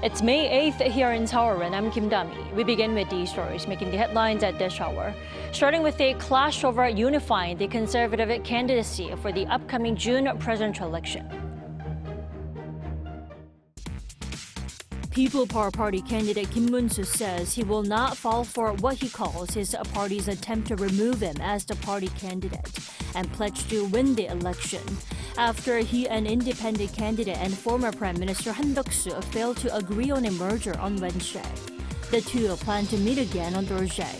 It's May 8th here in Seoul, and I'm Kim Dami. We begin with these stories making the headlines at this hour. Starting with a clash over unifying the conservative candidacy for the upcoming June presidential election. People Power Party candidate Kim Moon-soo says he will not fall for what he calls his party's attempt to remove him as the party candidate and pledged to win the election after he and independent candidate and former Prime Minister Han Duck-soo failed to agree on a merger on Wednesday. The two plan to meet again on Thursday.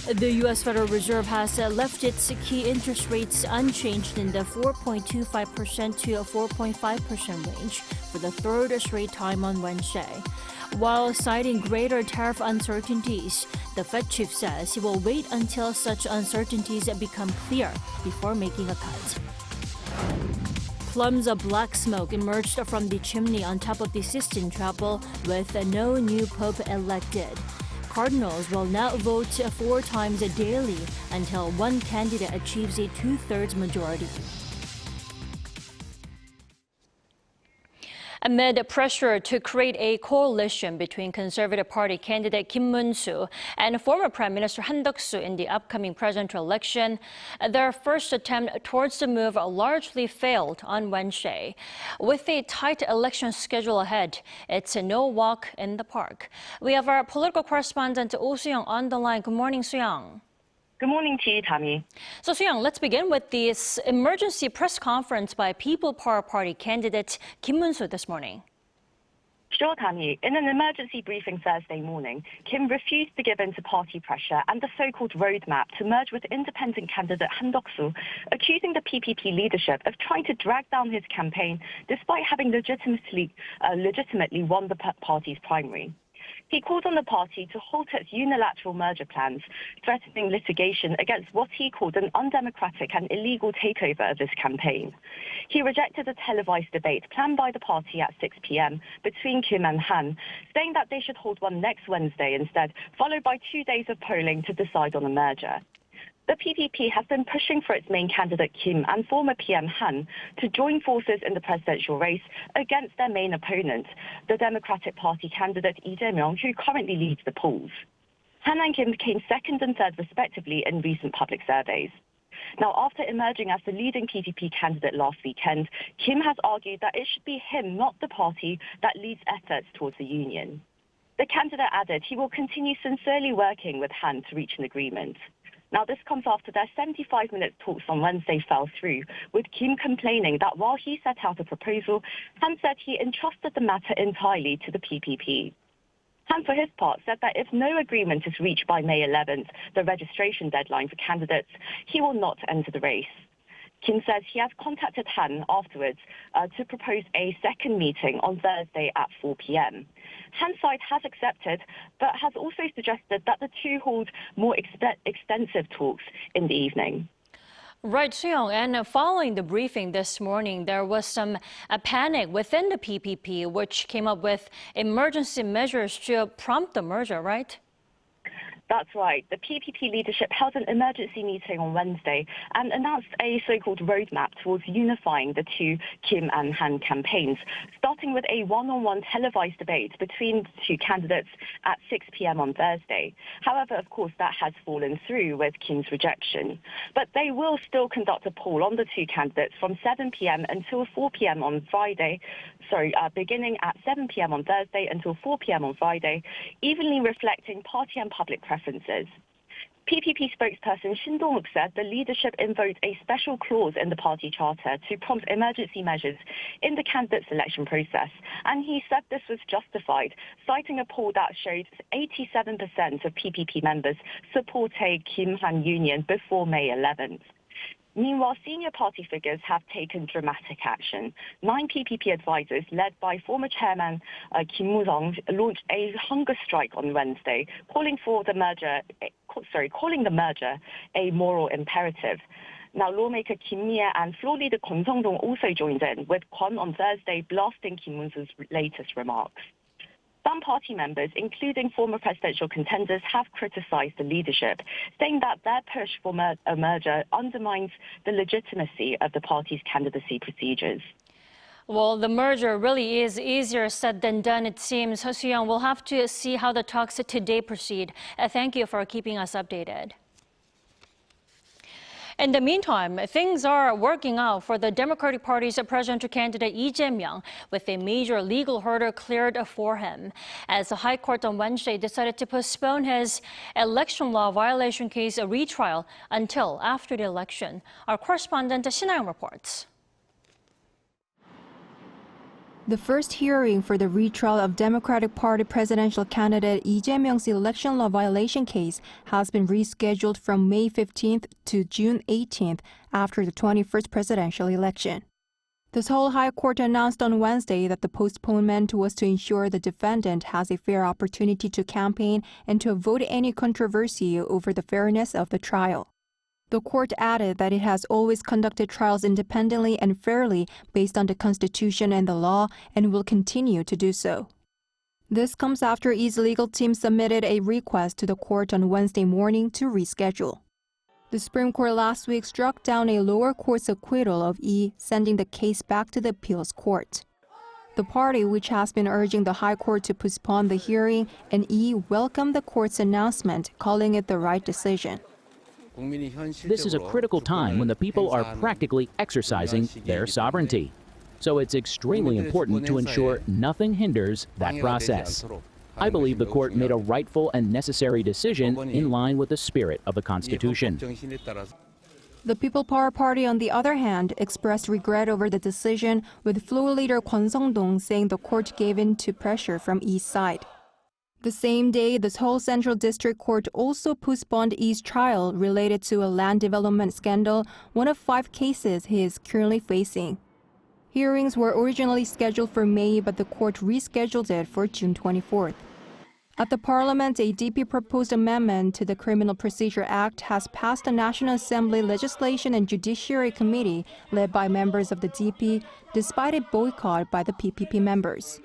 The U.S. Federal Reserve has left its key interest rates unchanged in the 4.25% to 4.5% range for the third straight time on Wednesday. While citing greater tariff uncertainties, the Fed chief says he will wait until such uncertainties become clear before making a cut. Plumes of black smoke emerged from the chimney on top of the Sistine Chapel with no new pope elected. Cardinals will now vote 4 times daily until one candidate achieves a 2/3 majority. Amid pressure to create a coalition between Conservative Party candidate Kim Moon-soo and former Prime Minister Han Duck-soo in the upcoming presidential election, their first attempt towards the move largely failed on Wednesday. With a tight election schedule ahead, it's no walk in the park. We have our political correspondent Oh Soo-young on the line. Good morning, Soo-young. Good morning to you, Tammy. So, Soo-young, let's begin with this emergency press conference by People Power Party candidate Kim Moon-soo this morning. Sure, Tammy. In an emergency briefing Thursday morning, Kim refused to give in to party pressure and the so-called roadmap to merge with independent candidate Han Duck-soo, accusing the PPP leadership of trying to drag down his campaign despite having legitimately won the party's primary. He called on the party to halt its unilateral merger plans, threatening litigation against what he called an undemocratic and illegal takeover of his campaign. He rejected a televised debate planned by the party at 6 p.m. between Kim and Han, saying that they should hold one next Wednesday instead, followed by 2 days of polling to decide on a merger. The PPP has been pushing for its main candidate Kim and former PM Han to join forces in the presidential race against their main opponent, the Democratic Party candidate Lee Jae-myung, who currently leads the polls. Han and Kim came second and third respectively in recent public surveys. Now, after emerging as the leading PPP candidate last weekend, Kim has argued that it should be him, not the party, that leads efforts towards the union. The candidate added he will continue sincerely working with Han to reach an agreement. Now, this comes after their 75-minute talks on Wednesday fell through, with Kim complaining that while he set out a proposal, Han said he entrusted the matter entirely to the PPP. Han, for his part, said that if no agreement is reached by May 11th, the registration deadline for candidates, he will not enter the race. Kim says he has contacted Han afterwards to propose a second meeting on Thursday at 4 p.m. Han's side has accepted, but has also suggested that the two hold more extensive talks in the evening. Right, Soo-young, and following the briefing this morning, there was some panic within the PPP, which came up with emergency measures to prompt the merger, right? That's right. The PPP leadership held an emergency meeting on Wednesday and announced a so-called roadmap towards unifying the two Kim and Han campaigns, starting with a one-on-one televised debate between the two candidates at 6 p.m. on Thursday. However, of course, that has fallen through with Kim's rejection. But they will still conduct a poll on the two candidates from 7 p.m. until 4 p.m. on Friday. Beginning at 7 p.m. on Thursday until 4 p.m. on Friday, evenly reflecting party and public preferences. PPP spokesperson Shin Dong-wook said the leadership invoked a special clause in the party charter to prompt emergency measures in the candidate selection process, and he said this was justified, citing a poll that showed 87% of PPP members support a Kim-Han union before May 11th. Meanwhile, senior party figures have taken dramatic action. 9 PPP advisors, led by former chairman Kim Woo-sung, launched a hunger strike on Wednesday, calling the merger a moral imperative. Now, lawmaker Kim Mi-ae and floor leader Kwon Sung-dong also joined in, with Kwon on Thursday blasting Kim Woo-sung's latest remarks. Some party members, including former presidential contenders, have criticized the leadership, saying that their push for a merger undermines the legitimacy of the party's candidacy procedures. Well, the merger really is easier said than done, it seems. Soo-young, we'll have to see how the talks today proceed. Thank you for keeping us updated. In the meantime, things are working out for the Democratic Party's presidential candidate Lee Jae-myung, with a major legal hurdle cleared for him, as the High Court on Wednesday decided to postpone his election law violation case retrial until after the election. Our correspondent Shin Ha-young reports. The first hearing for the retrial of Democratic Party presidential candidate Lee Jae-myung's election law violation case has been rescheduled from May 15th to June 18th after the 21st presidential election. The Seoul High Court announced on Wednesday that the postponement was to ensure the defendant has a fair opportunity to campaign and to avoid any controversy over the fairness of the trial. The court added that it has always conducted trials independently and fairly based on the Constitution and the law and will continue to do so. This comes after Lee's legal team submitted a request to the court on Wednesday morning to reschedule. The Supreme Court last week struck down a lower court's acquittal of Lee, sending the case back to the appeals court. The party, which has been urging the High Court to postpone the hearing, and Lee welcomed the court's announcement, calling it the right decision. This is a critical time when the people are practically exercising their sovereignty. So it's extremely important to ensure nothing hinders that process. I believe the court made a rightful and necessary decision in line with the spirit of the Constitution. The People Power Party, on the other hand, expressed regret over the decision, with floor leader Kwon Sung-dong saying the court gave in to pressure from Lee's side. The same day, the Seoul Central District Court also postponed Lee's trial related to a land development scandal, one of 5 cases he is currently facing. Hearings were originally scheduled for May, but the court rescheduled it for June 24th. At the Parliament, a DP proposed amendment to the Criminal Procedure Act has passed the National Assembly Legislation and Judiciary Committee, led by members of the DP, despite a boycott by the PPP members.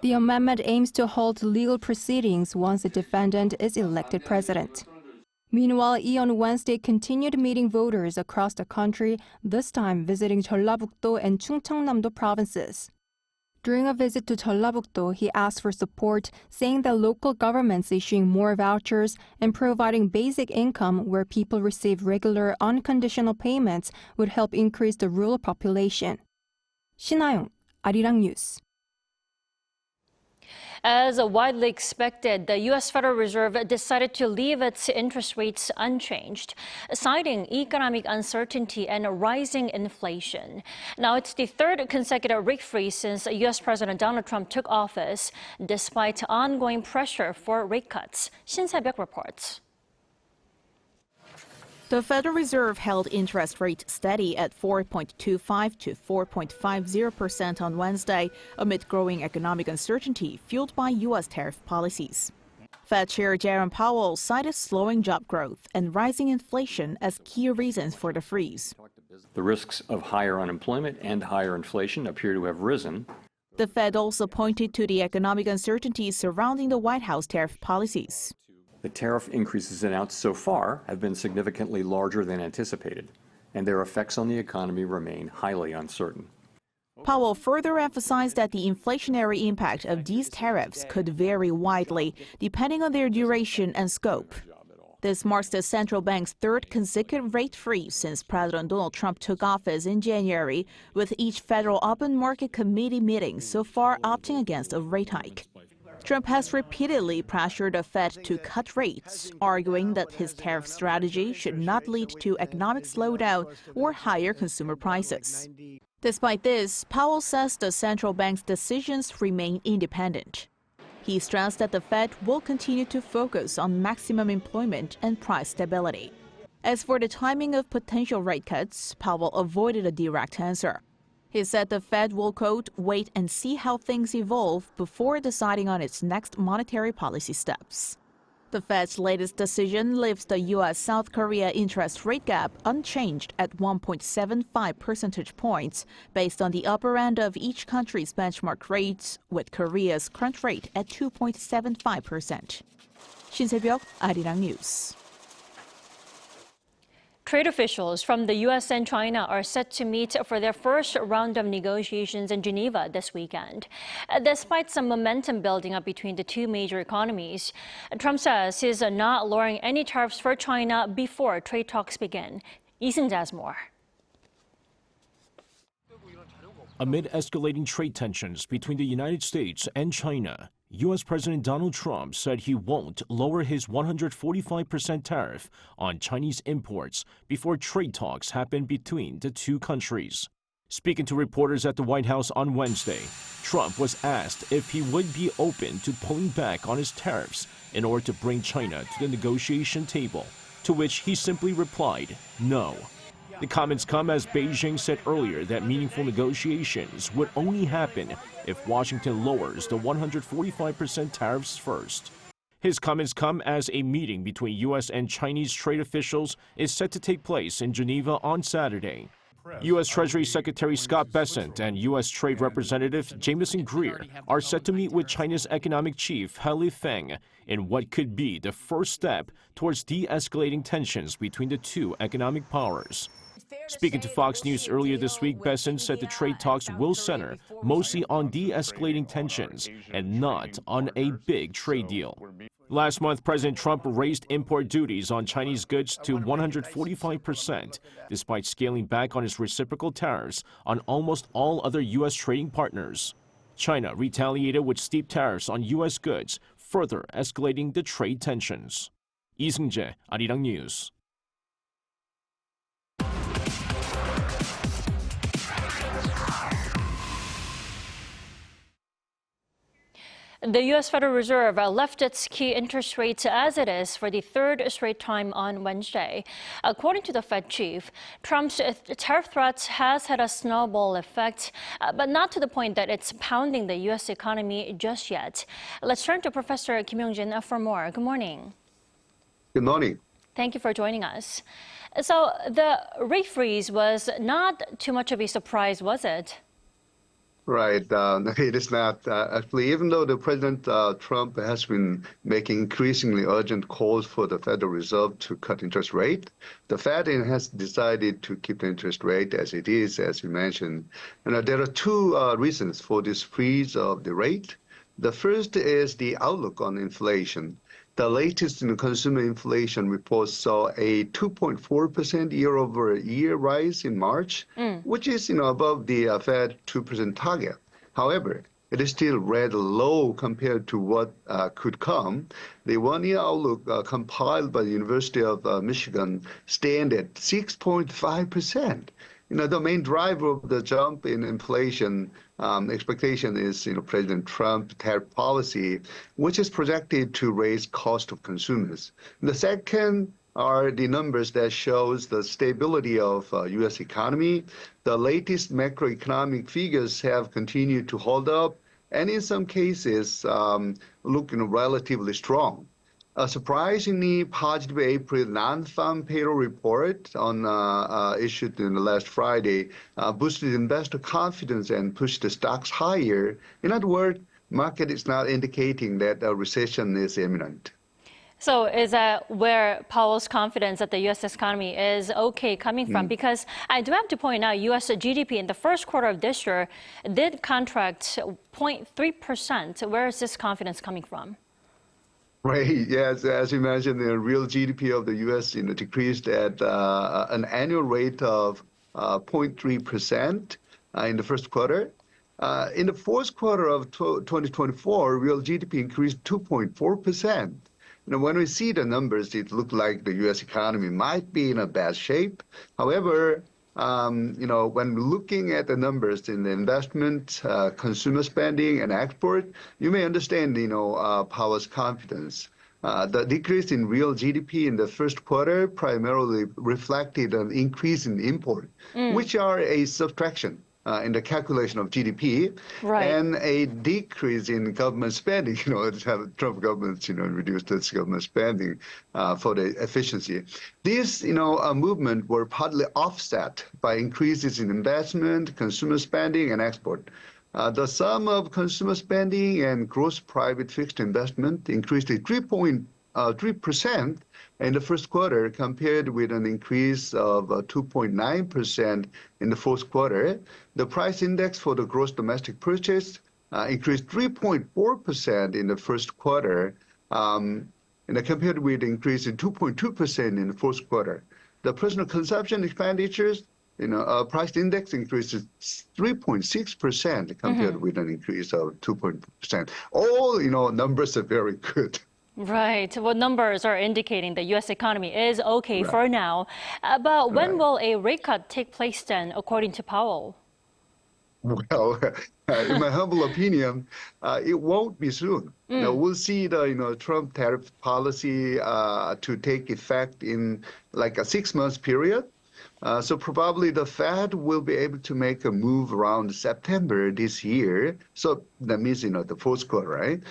The amendment aims to halt legal proceedings once a defendant is elected president. Meanwhile, Lee on Wednesday continued meeting voters across the country, this time visiting 전라북도 and 충청남도 provinces. During a visit to 전라북도, he asked for support, saying that local governments issuing more vouchers and providing basic income where people receive regular unconditional payments would help increase the rural population. Shin Ha-young, Arirang News. As widely expected, the U.S. Federal Reserve decided to leave its interest rates unchanged, citing economic uncertainty and rising inflation. Now, it's the 3rd consecutive rate freeze since U.S. President Donald Trump took office, despite ongoing pressure for rate cuts. Shin Se-byuk reports. The Federal Reserve held interest rate steady at 4.25 to 4.50% on Wednesday amid growing economic uncertainty fueled by U.S. tariff policies. Fed Chair Jerome Powell cited slowing job growth and rising inflation as key reasons for the freeze. The risks of higher unemployment and higher inflation appear to have risen. The Fed also pointed to the economic uncertainty surrounding the White House tariff policies. The tariff increases announced so far have been significantly larger than anticipated, and their effects on the economy remain highly uncertain. Powell further emphasized that the inflationary impact of these tariffs could vary widely, depending on their duration and scope. This marks the central bank's 3rd consecutive rate freeze since President Donald Trump took office in January, with each Federal Open Market Committee meeting so far opting against a rate hike. Trump has repeatedly pressured the Fed to cut rates, arguing that his tariff strategy should not lead to economic slowdown or higher consumer prices. Despite this, Powell says the central bank's decisions remain independent. He stressed that the Fed will continue to focus on maximum employment and price stability. As for the timing of potential rate cuts, Powell avoided a direct answer. He said the Fed will, quote, wait and see how things evolve before deciding on its next monetary policy steps. The Fed's latest decision leaves the U.S.-South Korea interest rate gap unchanged at 1.75 percentage points, based on the upper end of each country's benchmark rates, with Korea's current rate at 2.75%. Shin Se-byuk, Arirang News. Trade officials from the U.S. and China are set to meet for their first round of negotiations in Geneva this weekend. Despite some momentum building up between the two major economies, Trump says he's not lowering any tariffs for China before trade talks begin. Lee Jae-myung has more. Amid escalating trade tensions between the United States and China, U.S. President Donald Trump said he won't lower his 145% tariff on Chinese imports before trade talks happen between the two countries. Speaking to reporters at the White House on Wednesday, Trump was asked if he would be open to pulling back on his tariffs in order to bring China to the negotiation table, to which he simply replied, no. The comments come as Beijing said earlier that meaningful negotiations would only happen if Washington lowers the 145% tariffs first. His comments come as a meeting between U.S. and Chinese trade officials is set to take place in Geneva on Saturday. U.S. Treasury Secretary Scott Bessent and U.S. Trade Representative Jamieson Greer are set to meet with China's economic chief He Feng in what could be the first step towards de-escalating tensions between the two economic powers. Speaking to Fox News earlier this week, Bessent said the trade talks will center mostly on de-escalating tensions and not on a big trade deal. Last month, President Trump raised import duties on Chinese goods to 145%, despite scaling back on his reciprocal tariffs on almost all other U.S. trading partners. China retaliated with steep tariffs on U.S. goods, further escalating the trade tensions. Lee Jae-myung, Arirang News. The U.S. Federal Reserve left its key interest rate as it is for the third straight time on Wednesday. According to the Fed chief, Trump's tariff threats has had a snowball effect, but not to the point that it's pounding the U.S. economy just yet. Let's turn to Professor Kim Yong-jin for more. Good morning. Good morning. Thank you for joining us. So the rate freeze was not too much of a surprise, was it? Right. It is not. Actually, even though the President Trump has been making increasingly urgent calls for the Federal Reserve to cut interest rate, the Fed has decided to keep the interest rate as it is, as you mentioned. And there are two reasons for this freeze of the rate. The first is the outlook on inflation. The latest consumer inflation report saw a 2.4% year-over-year rise in March, which is above the Fed 2% target. However, it is still rather low compared to what could come. The one-year outlook compiled by the University of Michigan stand at 6.5%. The main driver of the jump in inflation expectation is, President Trump's tariff policy, which is projected to raise cost of consumers. The second are the numbers that shows the stability of U.S. economy. The latest macroeconomic figures have continued to hold up, and in some cases, look relatively strong. A surprisingly positive April non-farm payroll report issued in the last Friday boosted investor confidence and pushed the stocks higher. In other words, market is not indicating that a recession is imminent. So is that where Powell's confidence that the U.S. economy is okay coming from? Because I do have to point out U.S. GDP in the first quarter of this year did contract 0.3%. Where is this confidence coming from? Right. Yes, as you mentioned, the real GDP of the U.S. decreased at an annual rate of 0.3% in the first quarter. In the fourth quarter of 2024, real GDP increased 2.4%. When we see the numbers, it looked like the U.S. economy might be in a bad shape. However, when looking at the numbers in the investment, consumer spending, and export, you may understand, Powell's confidence. The decrease in real GDP in the first quarter primarily reflected an increase in import, which are a subtraction in the calculation of GDP, right, and a decrease in government spending. The Trump government, reduced its government spending for the efficiency. These, movement were partly offset by increases in investment, consumer spending, and export. The sum of consumer spending and gross private fixed investment increased to 3% in the first quarter compared with an increase of 2.9% in the fourth quarter. The price index for the gross domestic purchase increased 3.4% in the first quarter, and compared with an increase in 2.2% in the fourth quarter. The personal consumption expenditures, price index increases 3.6% compared with an increase of 2.2%. All, numbers are very good. Right. Well, numbers are indicating the U.S. economy is okay for now. But when will a rate cut take place then, according to Powell? Well, in my humble opinion, it won't be soon. We'll see the Trump tariff policy to take effect in like a 6-month period. So probably the Fed will be able to make a move around September this year. So that means, the fourth quarter, right?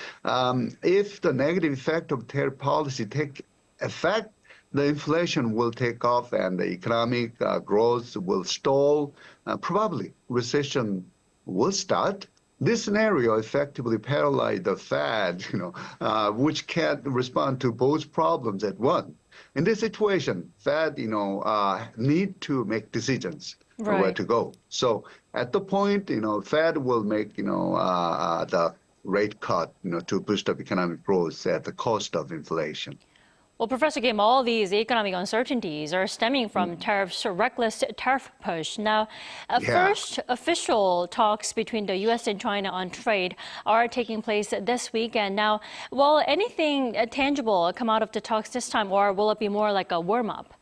If the negative effect of tariff policy take effect, the inflation will take off and the economic growth will stall. Probably recession will start. This scenario effectively paralyzed the Fed, which can't respond to both problems at once. In this situation, Fed, need to make decisions where to go. So at the point, Fed will make, the rate cut, to boost up economic growth at the cost of inflation. Well, Professor Kim, all these economic uncertainties are stemming from tariffs, reckless tariff push. Now, first official talks between the U.S. and China on trade are taking place this week. And now, will anything tangible come out of the talks this time, or will it be more like a warm-up?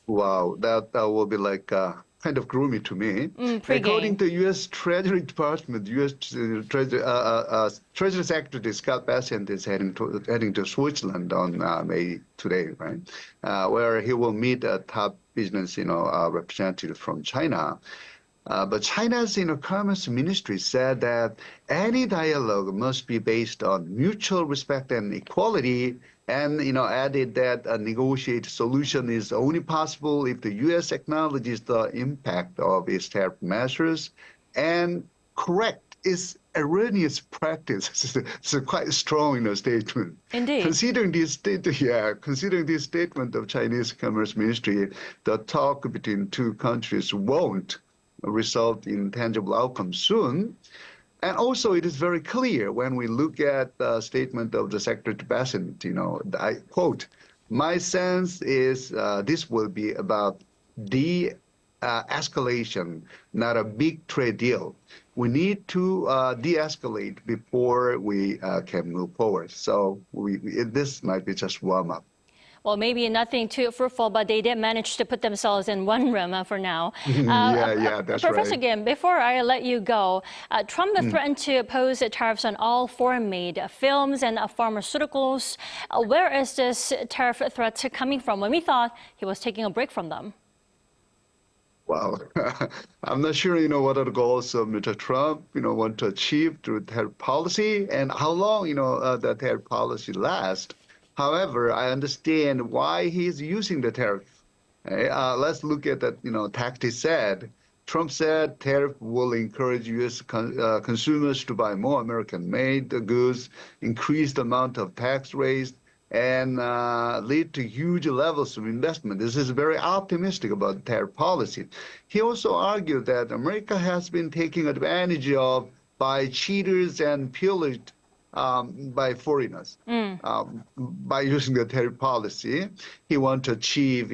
Wow, that will be like kind of gloomy to me. According to U.S. Treasury Department, U.S. Treasury Secretary Scott Bessent is heading to Switzerland on May today, right? Where he will meet a top business, representative from China. But China's Commerce Ministry said that any dialogue must be based on mutual respect and equality, and added that a negotiated solution is only possible if the U.S. acknowledges the impact of its tariff measures and correct its erroneous practice. It's a quite strong statement. Indeed. Considering this statement of Chinese Commerce Ministry, the talk between two countries won't result in tangible outcomes soon. And also, it is very clear when we look at the statement of the Secretary Bessent, I quote, "My sense is this will be about de-escalation, not a big trade deal. We need to de-escalate before we can move forward." So this might be just warm-up. Well, maybe nothing too fruitful, but they did manage to put themselves in one room for now. That's Professor right. Kim, before I let you go, Trump threatened to impose tariffs on all foreign-made films and pharmaceuticals. Where is this tariff threat coming from when we thought he was taking a break from them? Well, I'm not sure, what are the goals of Mr. Trump, want to achieve through tariff policy and how long, the tariff policy lasts. However, I understand why he's using the tariff. Let's look at that, tact he said. Trump said tariff will encourage U.S. consumers to buy more American-made goods, increase the amount of tax raised, and lead to huge levels of investment. This is very optimistic about tariff policy. He also argued that America has been taken advantage of by cheaters and pillaged by foreigners by using the tariff policy. He wants to achieve,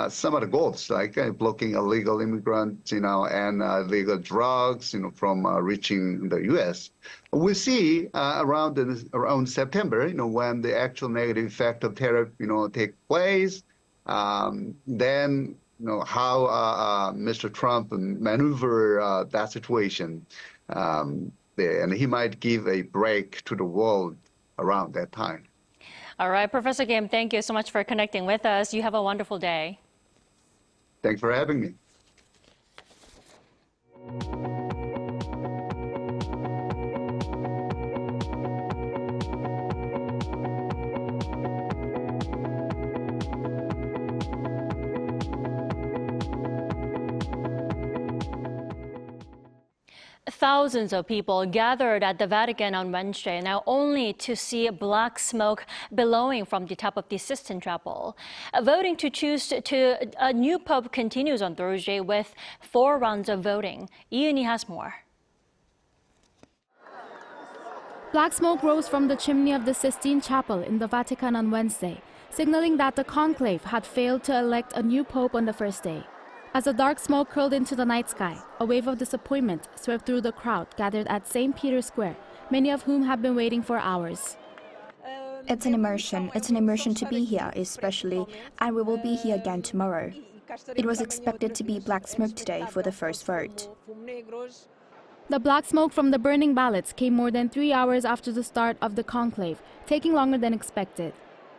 some of the goals, like blocking illegal immigrants, and illegal drugs, from reaching the U.S. We see around September, when the actual negative effect of tariff, take place. Then, how Mr. Trump maneuver that situation. And he might give a break to the world around that time. All right, Professor Kim, thank you so much for connecting with us. You have a wonderful day. Thanks for having me. Thousands of people gathered at the Vatican on Wednesday, now only to see black smoke billowing from the top of the Sistine Chapel. Voting to choose a new pope continues on Thursday with 4 rounds of voting. Ian has more. Black smoke rose from the chimney of the Sistine Chapel in the Vatican on Wednesday, signaling that the conclave had failed to elect a new pope on the first day. As the dark smoke curled into the night sky, a wave of disappointment swept through the crowd gathered at St. Peter's Square, many of whom have been waiting for hours. It's an immersion. It's an immersion to be here, especially, and we will be here again tomorrow. It was expected to be black smoke today for the first vote. The black smoke from the burning ballots came more than 3 hours after the start of the conclave, taking longer than expected.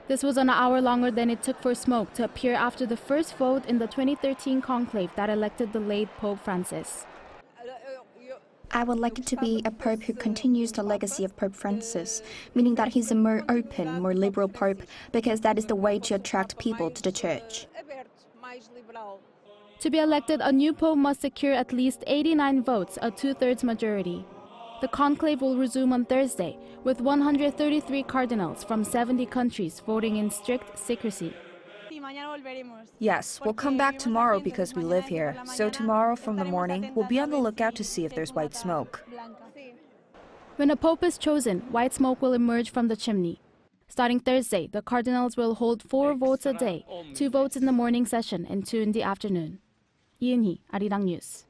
This was an hour longer than it took for smoke to appear after the first vote in the 2013 conclave that elected the late Pope Francis. I would like it to be a pope who continues the legacy of Pope Francis, meaning that he's a more open, more liberal pope, because that is the way to attract people to the church. To be elected, a new pope must secure at least 89 votes, a 2/3 majority. The conclave will resume on Thursday, with 133 cardinals from 70 countries voting in strict secrecy. Yes, we'll come back tomorrow because we live here. So tomorrow from the morning, we'll be on the lookout to see if there's white smoke. When a pope is chosen, white smoke will emerge from the chimney. Starting Thursday, the cardinals will hold 4 votes a day, 2 votes in the morning session and 2 in the afternoon. Ian, Arirang News.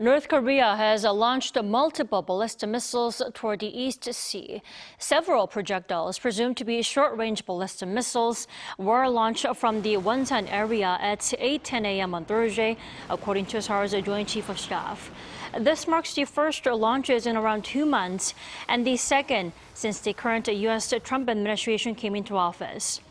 North Korea has launched multiple ballistic missiles toward the East Sea. Several projectiles, presumed to be short-range ballistic missiles, were launched from the Wonsan area at 8:10 a.m. on Thursday, according to Seoul's Joint Chief of Staff. This marks the first launches in around 2 months and the second since the current U.S. Trump administration came into office.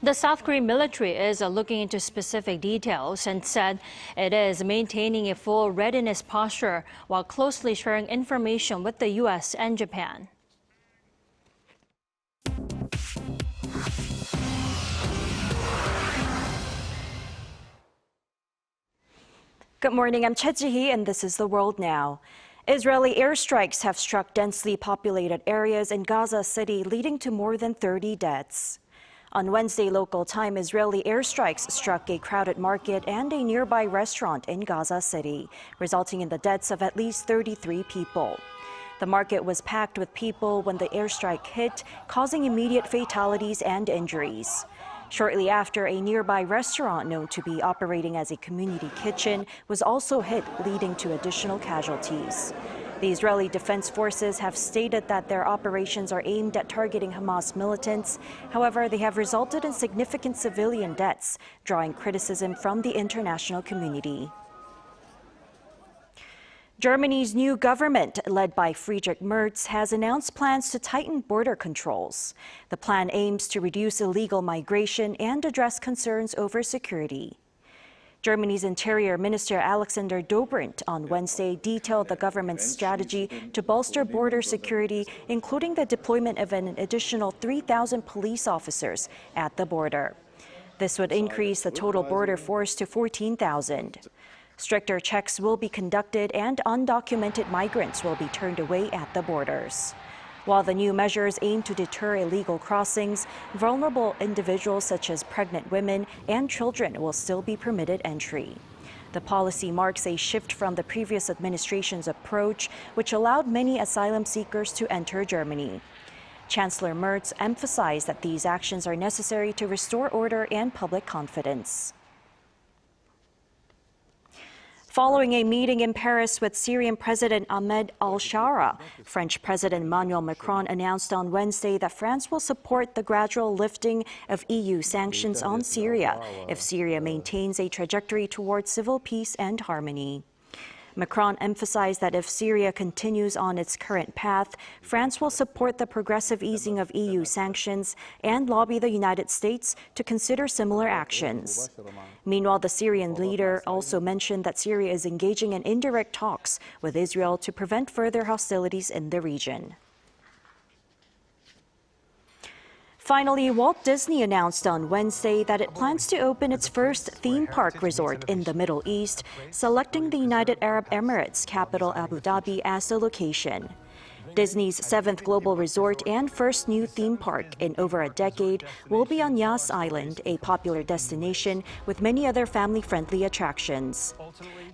The South Korean military is looking into specific details and said it is maintaining a full readiness posture while closely sharing information with the U.S. and Japan. Good morning, I'm Choi Ji-hee, and this is The World Now. Israeli airstrikes have struck densely populated areas in Gaza City, leading to more than 30 deaths. On Wednesday local time, Israeli airstrikes struck a crowded market and a nearby restaurant in Gaza City, resulting in the deaths of at least 33 people. The market was packed with people when the airstrike hit, causing immediate fatalities and injuries. Shortly after, a nearby restaurant known to be operating as a community kitchen was also hit, leading to additional casualties. The Israeli Defense Forces have stated that their operations are aimed at targeting Hamas militants. However, they have resulted in significant civilian deaths, drawing criticism from the international community. Germany's new government, led by Friedrich Merz, has announced plans to tighten border controls. The plan aims to reduce illegal migration and address concerns over security. Germany's Interior Minister Alexander Dobrindt on Wednesday detailed the government's strategy to bolster border security, including the deployment of an additional 3,000 police officers at the border. This would increase the total border force to 14,000. Stricter checks will be conducted and undocumented migrants will be turned away at the borders. While the new measures aim to deter illegal crossings, vulnerable individuals such as pregnant women and children will still be permitted entry. The policy marks a shift from the previous administration's approach, which allowed many asylum seekers to enter Germany. Chancellor Merz emphasized that these actions are necessary to restore order and public confidence. Following a meeting in Paris with Syrian President Ahmed al-Shara, French President Emmanuel Macron announced on Wednesday that France will support the gradual lifting of EU sanctions on Syria if Syria maintains a trajectory towards civil peace and harmony. Macron emphasized that if Syria continues on its current path, France will support the progressive easing of EU sanctions and lobby the United States to consider similar actions. Meanwhile, the Syrian leader also mentioned that Syria is engaging in indirect talks with Israel to prevent further hostilities in the region. Finally, Walt Disney announced on Wednesday that it plans to open its first theme park resort in the Middle East, selecting the United Arab Emirates capital Abu Dhabi as the location. Disney's 7th global resort and first new theme park in over a decade will be on Yas Island, a popular destination with many other family-friendly attractions.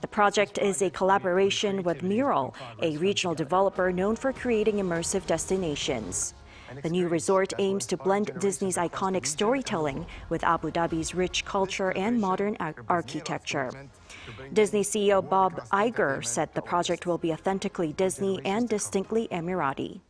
The project is a collaboration with Mural, a regional developer known for creating immersive destinations. The new resort aims to blend Disney's iconic storytelling with Abu Dhabi's rich culture and modern architecture. Disney CEO Bob Iger said the project will be authentically Disney and distinctly Emirati.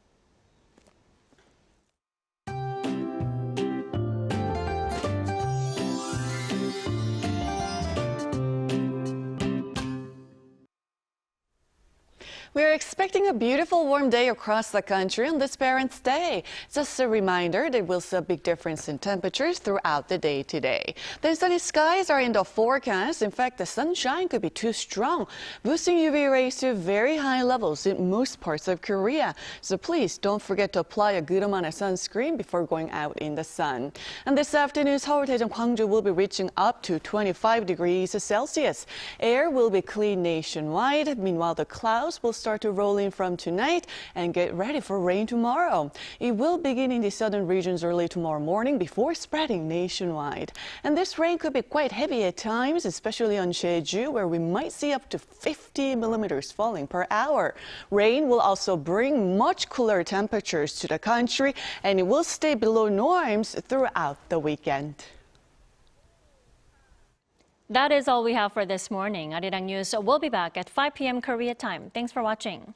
We're expecting a beautiful warm day across the country on this Parents' Day. Just a reminder that we'll see a big difference in temperatures throughout the day today. The sunny skies are in the forecast. In fact, the sunshine could be too strong, boosting UV rays to very high levels in most parts of Korea. So please don't forget to apply a good amount of sunscreen before going out in the sun. And this afternoon, Seoul, Daejeon, Gwangju will be reaching up to 25 degrees Celsius. Air will be clean nationwide. Meanwhile, the clouds will start to roll in from tonight and get ready for rain tomorrow. It will begin in the southern regions early tomorrow morning before spreading nationwide. And this rain could be quite heavy at times, especially on Jeju, where we might see up to 50 millimeters falling per hour. Rain will also bring much cooler temperatures to the country, and it will stay below norms throughout the weekend. That is all we have for this morning. Arirang News will be back at 5 p.m. Korea time. Thanks for watching.